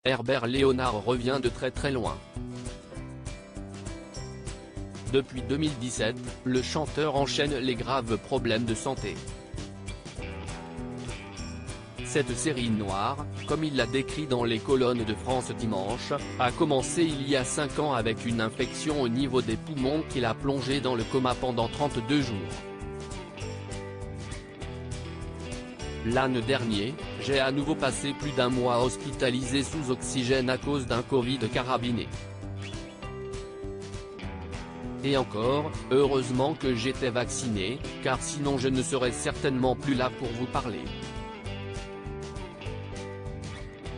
Herbert Léonard revient de très loin. Depuis 2017, le chanteur enchaîne les graves problèmes de santé. Cette série noire, comme il l'a décrit dans les colonnes de France Dimanche, a commencé il y a 5 ans avec une infection au niveau des poumons qui l'a plongé dans le coma pendant 32 jours. L'an dernier, j'ai à nouveau passé plus d'1 mois hospitalisé sous oxygène à cause d'un Covid carabiné. Et encore, heureusement que j'étais vacciné, car sinon je ne serais certainement plus là pour vous parler.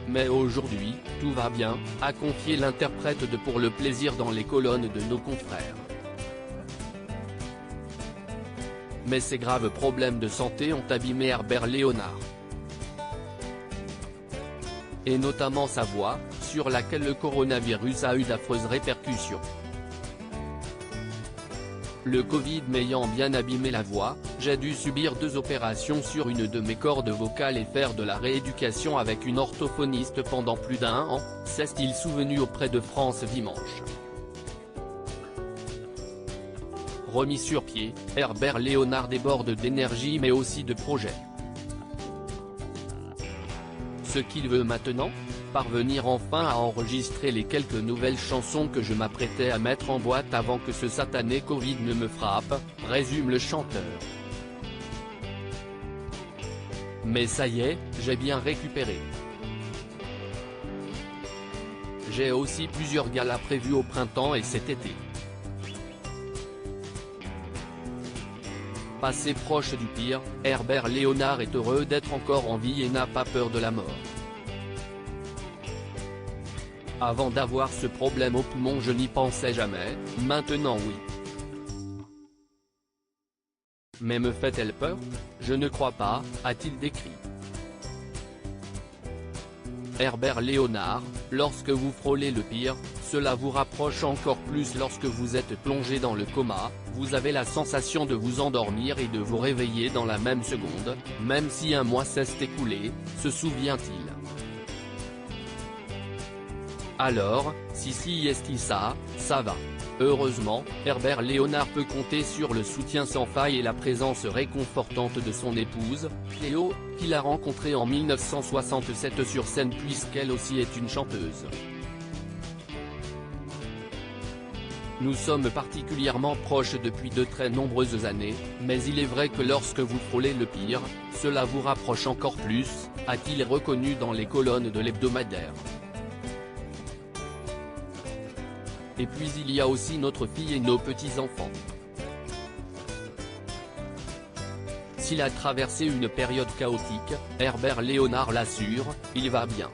Mais aujourd'hui, tout va bien, a confié l'interprète de Pour le plaisir dans les colonnes de nos confrères. Mais ces graves problèmes de santé ont abîmé Herbert Léonard. Et notamment sa voix, sur laquelle le coronavirus a eu d'affreuses répercussions. Le Covid m'ayant bien abîmé la voix, j'ai dû subir 2 opérations sur une de mes cordes vocales et faire de la rééducation avec une orthophoniste pendant plus d'1 an, s'est-il souvenu auprès de France Dimanche. Remis sur pied, Herbert Léonard déborde d'énergie mais aussi de projets. Ce qu'il veut maintenant ? Parvenir enfin à enregistrer les quelques nouvelles chansons que je m'apprêtais à mettre en boîte avant que ce satané Covid ne me frappe, résume le chanteur. Mais ça y est, j'ai bien récupéré. J'ai aussi plusieurs galas prévus au printemps et cet été. Passé proche du pire, Herbert Léonard est heureux d'être encore en vie et n'a pas peur de la mort. Avant d'avoir ce problème au poumon je n'y pensais jamais, maintenant oui. Mais me fait-elle peur ? Je ne crois pas, a-t-il décrit. Herbert Léonard, lorsque vous frôlez le pire, cela vous rapproche encore plus lorsque vous êtes plongé dans le coma, vous avez la sensation de vous endormir et de vous réveiller dans la même seconde, même si 1 mois s'est écoulé, se souvient-il. Alors, si est-il ça va. Heureusement, Herbert Léonard peut compter sur le soutien sans faille et la présence réconfortante de son épouse, Cléo, qu'il a rencontrée en 1967 sur scène puisqu'elle aussi est une chanteuse. Nous sommes particulièrement proches depuis de très nombreuses années, mais il est vrai que lorsque vous frôlez le pire, cela vous rapproche encore plus, a-t-il reconnu dans les colonnes de l'hebdomadaire. Et puis il y a aussi notre fille et nos petits-enfants. S'il a traversé une période chaotique, Herbert Léonard l'assure, il va bien.